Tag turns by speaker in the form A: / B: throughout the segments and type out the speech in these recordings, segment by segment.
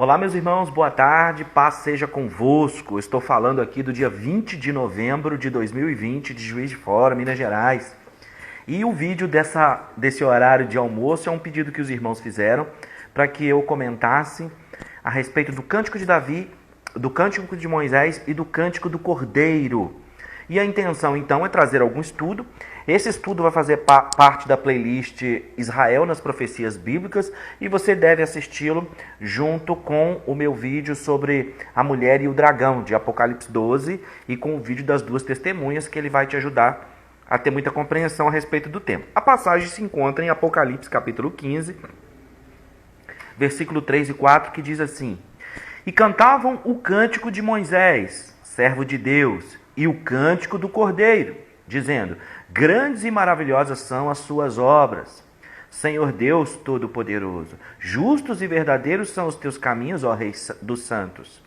A: Olá, meus irmãos, boa tarde, paz seja convosco. Estou falando aqui do dia 20 de novembro de 2020, de Juiz de Fora, Minas Gerais. E o vídeo desse horário de almoço é um pedido que os irmãos fizeram para que eu comentasse a respeito do Cântico de Davi, do Cântico de Moisés e do Cântico do Cordeiro. E a intenção, então, é trazer algum estudo. Esse estudo vai fazer parte da playlist Israel nas Profecias Bíblicas e você deve assisti-lo junto com o meu vídeo sobre a mulher e o dragão, de Apocalipse 12, e com o vídeo das duas testemunhas, que ele vai te ajudar a ter muita compreensão a respeito do tema. A passagem se encontra em Apocalipse capítulo 15, versículo 3 e 4, que diz assim: E cantavam o cântico de Moisés, servo de Deus, e o cântico do Cordeiro, dizendo: Grandes e maravilhosas são as suas obras, Senhor Deus Todo-Poderoso. Justos e verdadeiros são os teus caminhos, ó Rei dos santos.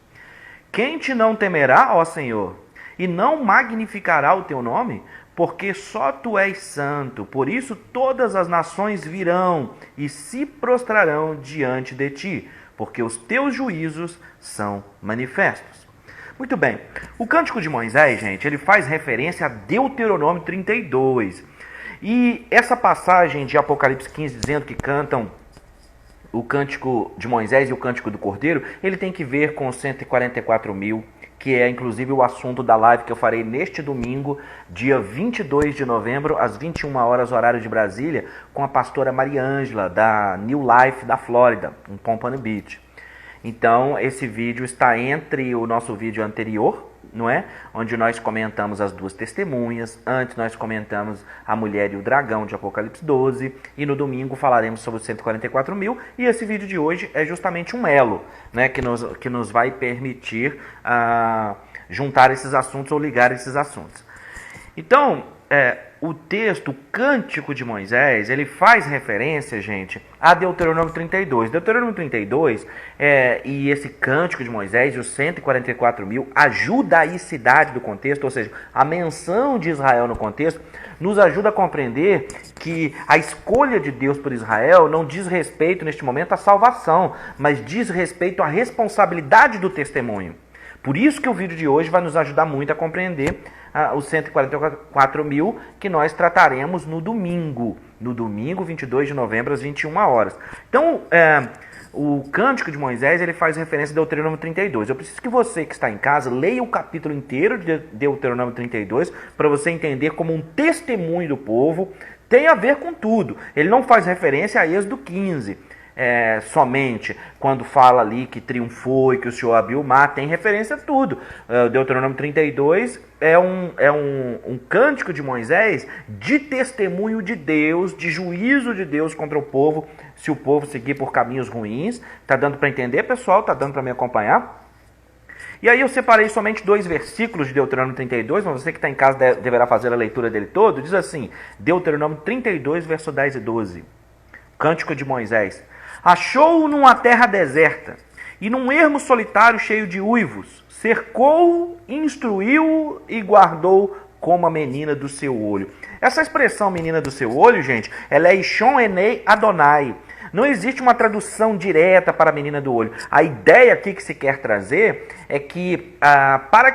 A: Quem te não temerá, ó Senhor, e não magnificará o teu nome? Porque só tu és santo. Por isso todas as nações virão e se prostrarão diante de ti, porque os teus juízos são manifestos. Muito bem, o Cântico de Moisés, gente, ele faz referência a Deuteronômio 32. E essa passagem de Apocalipse 15 dizendo que cantam o Cântico de Moisés e o Cântico do Cordeiro, ele tem que ver com os 144 mil, que é inclusive o assunto da live que eu farei neste domingo, dia 22 de novembro, às 21 horas, horário de Brasília, com a pastora Mariângela, da New Life da Flórida, em Pompano Beach. Então, esse vídeo está entre o nosso vídeo anterior, não é? Onde nós comentamos as duas testemunhas. Antes nós comentamos a mulher e o dragão de Apocalipse 12. E no domingo falaremos sobre os 144 mil. E esse vídeo de hoje é justamente um elo, né? Que nos vai permitir juntar esses assuntos ou ligar esses assuntos. Então, o texto, o Cântico de Moisés, ele faz referência, gente, a Deuteronômio 32. Deuteronômio 32 e esse Cântico de Moisés e os 144 mil, a judaicidade do contexto, ou seja, a menção de Israel no contexto, nos ajuda a compreender que a escolha de Deus por Israel não diz respeito, neste momento, à salvação, mas diz respeito à responsabilidade do testemunho. Por isso que o vídeo de hoje vai nos ajudar muito a compreender os 144 mil que nós trataremos no domingo 22 de novembro, às 21 horas. Então, o Cântico de Moisés, ele faz referência a Deuteronômio 32. Eu preciso que você que está em casa leia o capítulo inteiro de Deuteronômio 32 para você entender como um testemunho do povo tem a ver com tudo. Ele não faz referência a Êxodo 15. Somente quando fala ali que triunfou e que o Senhor abriu o mar, tem referência a tudo. Deuteronômio 32 é um cântico de Moisés de testemunho de Deus, de juízo de Deus contra o povo, se o povo seguir por caminhos ruins. Tá dando para entender, pessoal? Tá dando para me acompanhar? E aí eu separei somente 2 versículos de Deuteronômio 32, mas você que está em casa deverá fazer a leitura dele todo. Diz assim, Deuteronômio 32, verso 10 e 12. Cântico de Moisés. Achou-o numa terra deserta, e num ermo solitário cheio de uivos, cercou-o, instruiu-o e guardou como a menina do seu olho. Essa expressão menina do seu olho, gente, ela é Ishon Enei Adonai. Não existe uma tradução direta para a menina do olho. A ideia aqui que se quer trazer é que para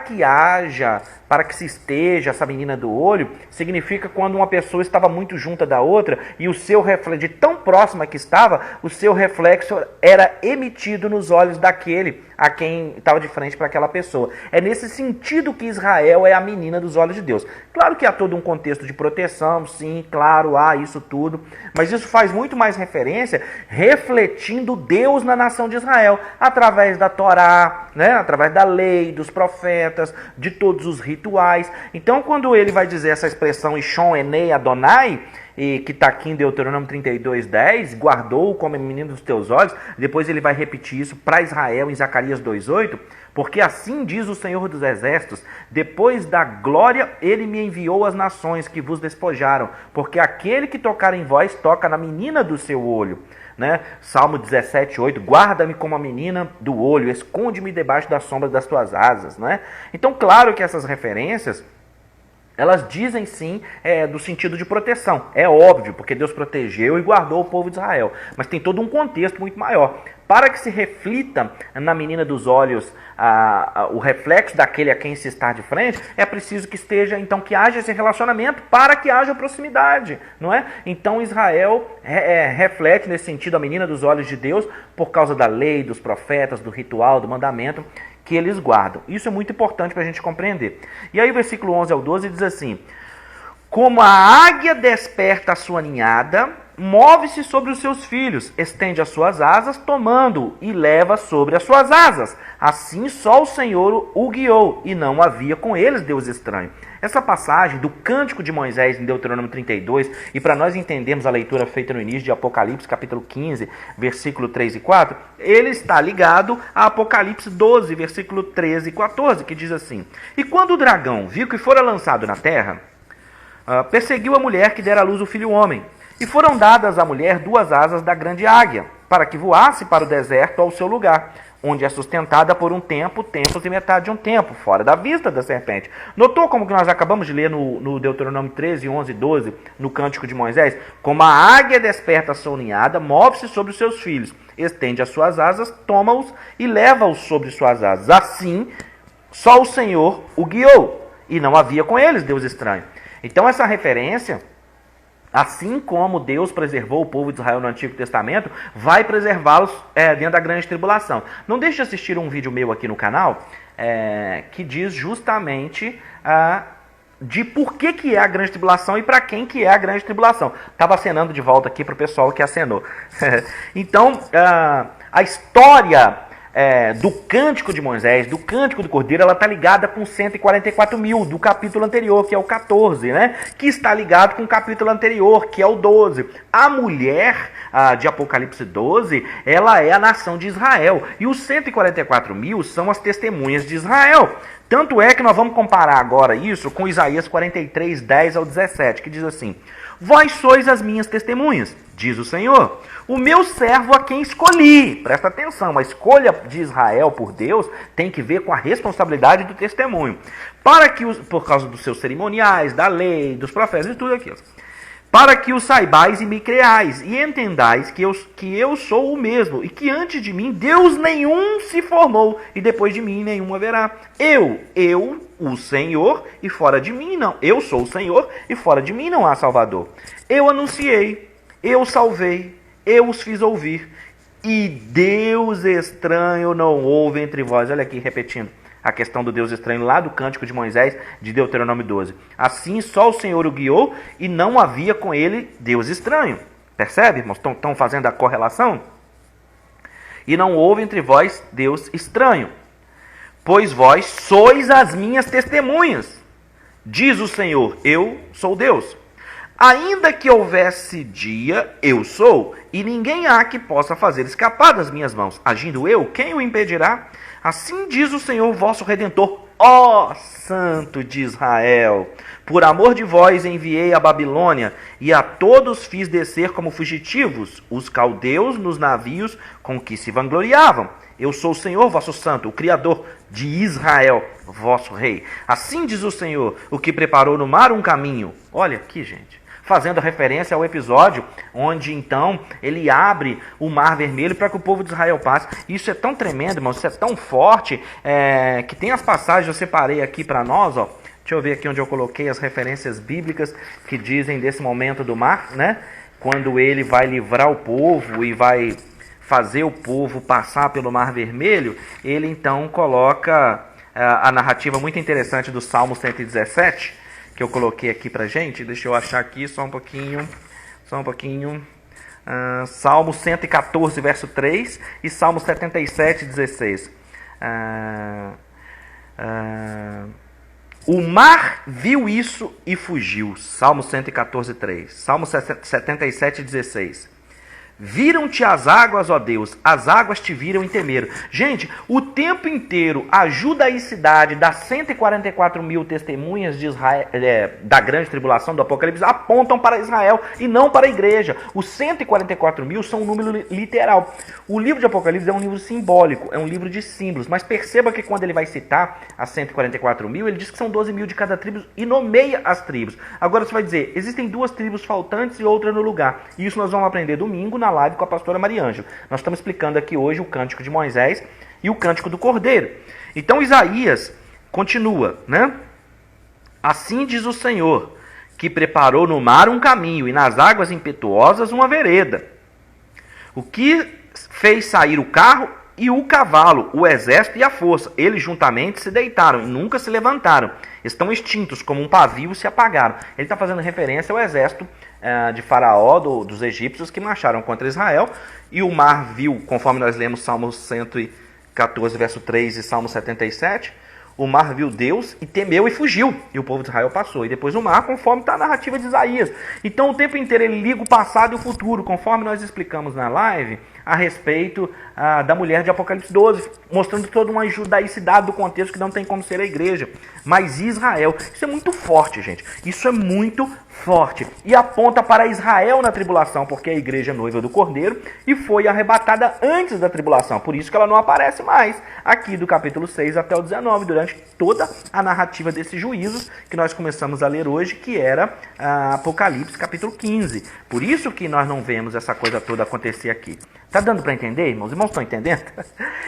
A: que se esteja essa menina do olho, significa quando uma pessoa estava muito junta da outra e o seu reflexo, de tão próxima que estava, o seu reflexo era emitido nos olhos daquele a quem estava de frente para aquela pessoa. É nesse sentido que Israel é a menina dos olhos de Deus. Claro que há todo um contexto de proteção, sim, claro, há isso tudo, mas isso faz muito mais referência refletindo Deus na nação de Israel, através da Torá, né? Através da lei, dos profetas, de todos os rituais. Então, quando ele vai dizer essa expressão Ishon Enei Adonai, e que está aqui em Deuteronômio 32, 10, guardou como menino dos teus olhos, depois ele vai repetir isso para Israel em Zacarias 2,8, porque assim diz o Senhor dos Exércitos, depois da glória ele me enviou às nações que vos despojaram, porque aquele que tocar em vós toca na menina do seu olho. Né? Salmo 17:8, guarda-me como a menina do olho, esconde-me debaixo da sombra das tuas asas. Né? Então, claro que essas referências Elas dizem sim do sentido de proteção. É óbvio, porque Deus protegeu e guardou o povo de Israel. Mas tem todo um contexto muito maior. Para que se reflita na menina dos olhos o reflexo daquele a quem se está de frente, é preciso que esteja, então, que haja esse relacionamento para que haja proximidade, não é? Então Israel reflete nesse sentido a menina dos olhos de Deus por causa da lei, dos profetas, do ritual, do mandamento que eles guardam. Isso é muito importante para a gente compreender. E aí o versículo 11 ao 12 diz assim: como a águia desperta a sua ninhada, move-se sobre os seus filhos, estende as suas asas, tomando e leva sobre as suas asas. Assim só o Senhor o guiou, e não havia com eles Deus estranho. Essa passagem do Cântico de Moisés em Deuteronômio 32, e para nós entendermos a leitura feita no início de Apocalipse, capítulo 15, versículo 3 e 4, ele está ligado a Apocalipse 12, versículo 13 e 14, que diz assim: e quando o dragão viu que fora lançado na terra, perseguiu a mulher que dera à luz o filho homem. E foram dadas à mulher 2 asas da grande águia, para que voasse para o deserto ao seu lugar, onde é sustentada por um tempo, tempos e metade de um tempo, fora da vista da serpente. Notou como que nós acabamos de ler no Deuteronômio 13, 11 e 12, no Cântico de Moisés? Como a águia desperta a sua ninhada, move-se sobre os seus filhos, estende as suas asas, toma-os e leva-os sobre suas asas. Assim, só o Senhor o guiou, e não havia com eles Deus estranho. Então essa referência, assim como Deus preservou o povo de Israel no Antigo Testamento, vai preservá-los dentro da grande tribulação. Não deixe de assistir um vídeo meu aqui no canal, que diz justamente de por que é a grande tribulação e para quem que é a grande tribulação. Estava acenando de volta aqui para o pessoal que acenou. Então, a história do Cântico de Moisés, do Cântico do Cordeiro, ela está ligada com 144 mil do capítulo anterior, que é o 14, né? Que está ligado com o capítulo anterior, que é o 12. A mulher de Apocalipse 12, ela é a nação de Israel. E os 144 mil são as testemunhas de Israel. Tanto é que nós vamos comparar agora isso com Isaías 43, 10 ao 17, que diz assim: vós sois as minhas testemunhas, diz o Senhor, o meu servo a quem escolhi. Presta atenção, a escolha de Israel por Deus tem que ver com a responsabilidade do testemunho. Por causa dos seus cerimoniais, da lei, dos profetas e tudo aquilo. Para que o saibais e me creais, e entendais que eu sou o mesmo, e que antes de mim Deus nenhum se formou, e depois de mim nenhum haverá. Eu, o Senhor, e fora de mim não. Eu sou o Senhor, e fora de mim não há Salvador. Eu anunciei, eu salvei, eu os fiz ouvir, e Deus estranho não houve entre vós. Olha aqui, repetindo a questão do Deus estranho lá do Cântico de Moisés, de Deuteronômio 12. Assim só o Senhor o guiou, e não havia com ele Deus estranho. Percebe, irmãos? Estão fazendo a correlação? E não houve entre vós Deus estranho, pois vós sois as minhas testemunhas, diz o Senhor, eu sou Deus. Ainda que houvesse dia, eu sou, e ninguém há que possa fazer escapar das minhas mãos. Agindo eu, quem o impedirá? Assim diz o Senhor vosso Redentor, ó Santo de Israel. Por amor de vós enviei a Babilônia, e a todos fiz descer como fugitivos, os caldeus nos navios com que se vangloriavam. Eu sou o Senhor vosso Santo, o Criador de Israel, vosso Rei. Assim diz o Senhor, o que preparou no mar um caminho. Olha aqui, gente. Fazendo referência ao episódio onde, então, ele abre o Mar Vermelho para que o povo de Israel passe. Isso é tão tremendo, irmão, isso é tão forte, que tem as passagens, eu separei aqui para nós, ó. Deixa eu ver aqui onde eu coloquei as referências bíblicas que dizem desse momento do mar, né? Quando ele vai livrar o povo e vai fazer o povo passar pelo Mar Vermelho, ele, então, coloca a narrativa muito interessante do Salmo 117, que eu coloquei aqui pra gente. Deixa eu achar aqui só um pouquinho. Salmo 114, verso 3 e Salmo 77, 16. O mar viu isso e fugiu. Salmo 114, 3. Salmo 77, 16. Viram-te as águas, ó Deus, as águas te viram e temeram. Gente, o tempo inteiro a judaicidade das 144 mil testemunhas de Israel, da grande tribulação do Apocalipse apontam para Israel e não para a igreja. Os 144 mil são um número literal. O livro de Apocalipse é um livro simbólico, é um livro de símbolos, mas perceba que quando ele vai citar as 144 mil, ele diz que são 12 mil de cada tribo e nomeia as tribos. Agora você vai dizer, existem duas tribos faltantes e outra no lugar. E isso nós vamos aprender domingo na live com a pastora Mariângela. Nós estamos explicando aqui hoje o Cântico de Moisés e o Cântico do Cordeiro. Então Isaías continua, né? Assim diz o Senhor, que preparou no mar um caminho e nas águas impetuosas uma vereda. O que fez sair o carro e o cavalo, o exército e a força. Eles juntamente se deitaram e nunca se levantaram. Estão extintos como um pavio, se apagaram. Ele está fazendo referência ao exército de Faraó, dos egípcios, que marcharam contra Israel. E o mar viu, conforme nós lemos Salmo 114, verso 3 e Salmo 77, o mar viu Deus e temeu e fugiu. E o povo de Israel passou. E depois o mar, conforme está a narrativa de Isaías. Então o tempo inteiro ele liga o passado e o futuro, conforme nós explicamos na live, a respeito da mulher de Apocalipse 12, mostrando toda uma judaicidade do contexto que não tem como ser a igreja, mas Israel. Isso é muito forte, gente. Isso é muito forte. E aponta para Israel na tribulação, porque a igreja é noiva do Cordeiro e foi arrebatada antes da tribulação. Por isso que ela não aparece mais aqui do capítulo 6 até o 19, durante toda a narrativa desses juízos que nós começamos a ler hoje, que era Apocalipse capítulo 15. Por isso que nós não vemos essa coisa toda acontecer aqui. Tá dando para entender, irmãos? Os irmãos estão entendendo?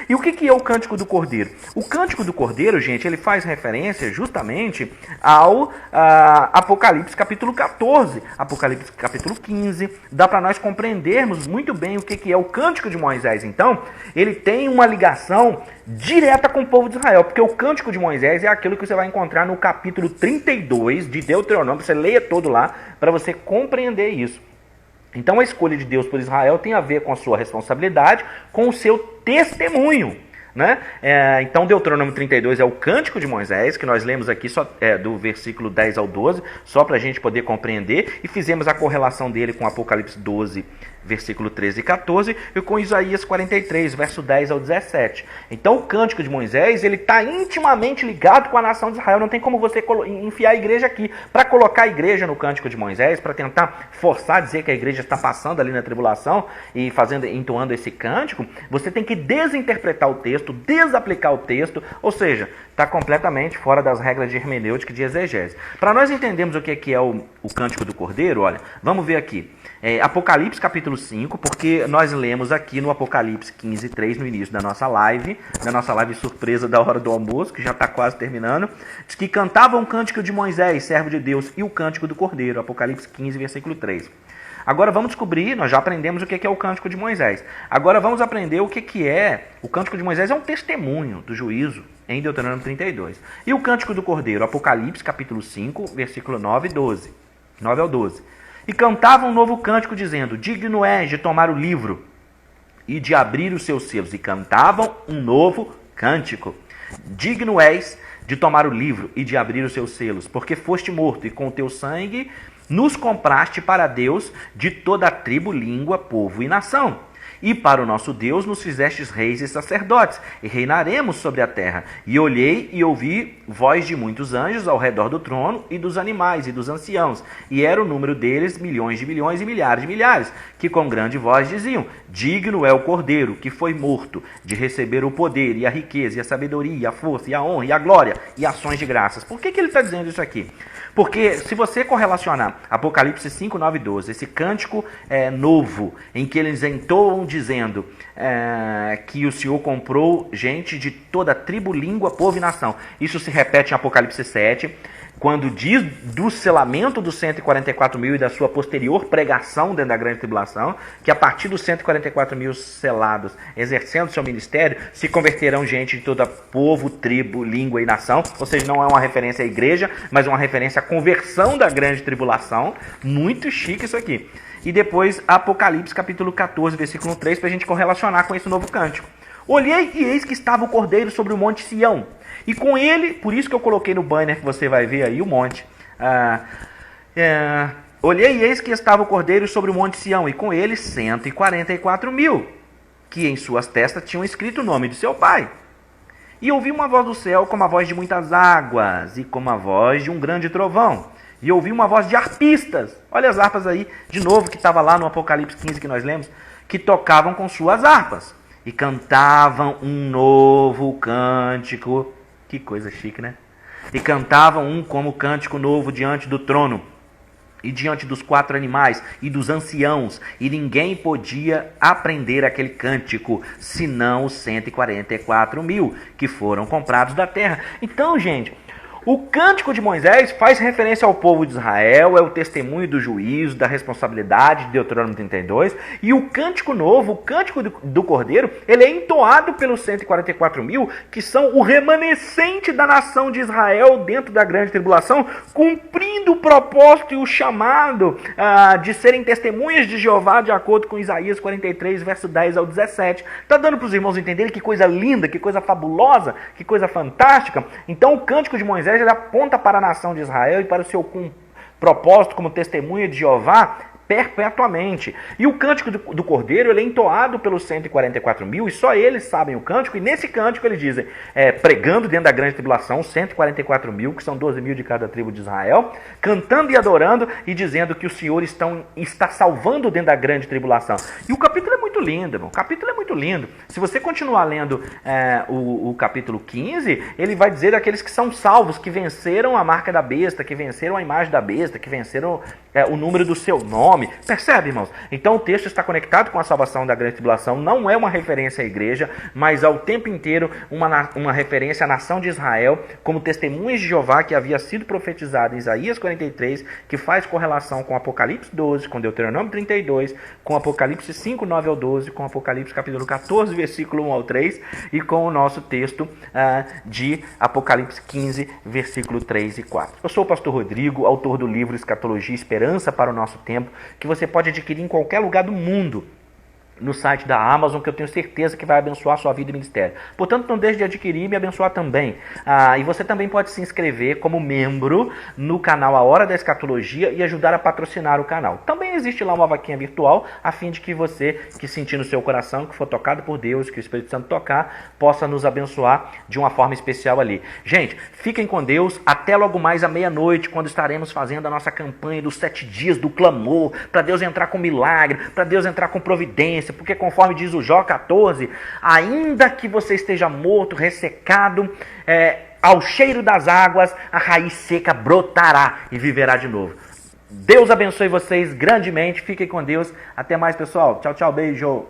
A: E o que é o Cântico do Cordeiro? O Cântico do Cordeiro, gente, ele faz referência justamente ao Apocalipse capítulo 14, Apocalipse capítulo 15. Dá para nós compreendermos muito bem o que é o Cântico de Moisés. Então, ele tem uma ligação direta com o povo de Israel, porque o Cântico de Moisés é aquilo que você vai encontrar no capítulo 32 de Deuteronômio. Você leia todo lá para você compreender isso. Então a escolha de Deus por Israel tem a ver com a sua responsabilidade, com o seu testemunho, né? Então Deuteronômio 32 é o Cântico de Moisés, que nós lemos aqui só, do versículo 10 ao 12, só para a gente poder compreender, e fizemos a correlação dele com Apocalipse 12, versículo 13 e 14, e com Isaías 43, verso 10 ao 17. Então o Cântico de Moisés, ele está intimamente ligado com a nação de Israel. Não tem como você enfiar a igreja aqui. Para colocar a igreja no Cântico de Moisés, para tentar forçar, dizer que a igreja está passando ali na tribulação e entoando esse cântico, você tem que desinterpretar o texto, desaplicar o texto, ou seja, está completamente fora das regras de hermenêutica e de exegese. Para nós entendermos o que é o Cântico do Cordeiro, olha, vamos ver aqui. Apocalipse capítulo 5, porque nós lemos aqui no Apocalipse 15, 3, no início da nossa live surpresa da hora do almoço, que já está quase terminando, diz que cantavam o Cântico de Moisés, servo de Deus, e o Cântico do Cordeiro, Apocalipse 15, versículo 3. Agora vamos descobrir, nós já aprendemos o que é o Cântico de Moisés. Agora vamos aprender o que é. O Cântico de Moisés é um testemunho do juízo em Deuteronômio 32. E o Cântico do Cordeiro, Apocalipse capítulo 5, versículo 9 e 12. 9 ao 12. E cantavam um novo cântico, dizendo: digno és de tomar o livro e de abrir os seus selos. E cantavam um novo cântico. Digno és de tomar o livro e de abrir os seus selos, porque foste morto, e com o teu sangue nos compraste para Deus de toda a tribo, língua, povo e nação. E para o nosso Deus nos fizestes reis e sacerdotes, e reinaremos sobre a terra. E olhei e ouvi voz de muitos anjos ao redor do trono, e dos animais e dos anciãos. E era o número deles milhões de milhares de milhares, que com grande voz diziam: digno é o Cordeiro, que foi morto, de receber o poder, e a riqueza, e a sabedoria, e a força, e a honra, e a glória, e ações de graças. Por que ele está dizendo isso aqui? Porque se você correlacionar Apocalipse 5, 9 e 12, esse cântico novo, em que eles entoam dizendo que o Senhor comprou gente de toda tribo, língua, povo e nação. Isso se repete em Apocalipse 7, quando diz do selamento dos 144 mil e da sua posterior pregação dentro da grande tribulação, que a partir dos 144 mil selados, exercendo seu ministério, se converterão gente de todo povo, tribo, língua e nação. Ou seja, não é uma referência à igreja, mas uma referência à conversão da grande tribulação. Muito chique isso aqui. E depois Apocalipse capítulo 14, versículo 3, para a gente correlacionar com esse novo cântico. Olhei e eis que estava o Cordeiro sobre o monte Sião. E com ele, por isso que eu coloquei no banner que você vai ver aí o monte. Olhei e eis que estava o cordeiro sobre o monte Sião, e com ele 144.000, que em suas testas tinham escrito o nome de seu pai. E ouvi uma voz do céu como a voz de muitas águas, e como a voz de um grande trovão. E ouvi uma voz de harpistas. Olha as harpas aí, de novo, que estava lá no Apocalipse 15 que nós lemos, que tocavam com suas harpas. E cantavam um novo cântico. Que coisa chique, né? E cantavam um como cântico novo diante do trono, e diante dos 4 animais e dos anciãos, e ninguém podia aprender aquele cântico, senão os 144.000 que foram comprados da terra. Então, gente, o cântico de Moisés faz referência ao povo de Israel, é o testemunho do juízo, da responsabilidade de Deuteronômio 32, e o cântico novo, o cântico do Cordeiro, ele é entoado pelos 144.000, que são o remanescente da nação de Israel dentro da grande tribulação, cumprindo o propósito e o chamado de serem testemunhas de Jeová, de acordo com Isaías 43, verso 10 ao 17. Está dando para os irmãos entenderem que coisa linda, que coisa fabulosa, que coisa fantástica? Então o cântico de Moisés ele aponta para a nação de Israel e para o seu propósito como testemunha de Jeová perpetuamente. E o cântico do Cordeiro ele é entoado pelos 144.000 e só eles sabem o cântico. E nesse cântico eles dizem, pregando dentro da grande tribulação, 144.000, que são 12.000 de cada tribo de Israel, cantando e adorando e dizendo que o Senhor está salvando dentro da grande tribulação. E o capítulo é muito lindo, irmão. O capítulo é muito lindo. Se você continuar lendo o capítulo 15, ele vai dizer daqueles que são salvos, que venceram a marca da besta, que venceram a imagem da besta, que venceram o número do seu nome. Percebe, irmãos? Então o texto está conectado com a salvação da grande tribulação, não é uma referência à igreja, mas ao tempo inteiro uma referência à nação de Israel, como testemunhas de Jeová que havia sido profetizado em Isaías 43, que faz correlação com Apocalipse 12, com Deuteronômio 32, com Apocalipse 5, 9 ao 12, com Apocalipse capítulo 14, versículo 1 ao 3, e com o nosso texto de Apocalipse 15, versículo 3 e 4. Eu sou o pastor Rodrigo, autor do livro Escatologia e Esperança para o Nosso Tempo, que você pode adquirir em qualquer lugar do mundo, no site da Amazon, que eu tenho certeza que vai abençoar a sua vida e ministério. Portanto, não deixe de adquirir e me abençoar também. E você também pode se inscrever como membro no canal A Hora da Escatologia e ajudar a patrocinar o canal. Também existe lá uma vaquinha virtual, a fim de que você, que sentir no seu coração, que for tocado por Deus, que o Espírito Santo tocar, possa nos abençoar de uma forma especial ali. Gente, fiquem com Deus. Até logo mais à meia-noite, quando estaremos fazendo a nossa campanha dos 7 dias do clamor, para Deus entrar com milagre, para Deus entrar com providência, porque conforme diz o Jó 14, ainda que você esteja morto, ressecado, ao cheiro das águas, a raiz seca brotará e viverá de novo. Deus abençoe vocês grandemente, fiquem com Deus, até mais pessoal, tchau, tchau, beijo.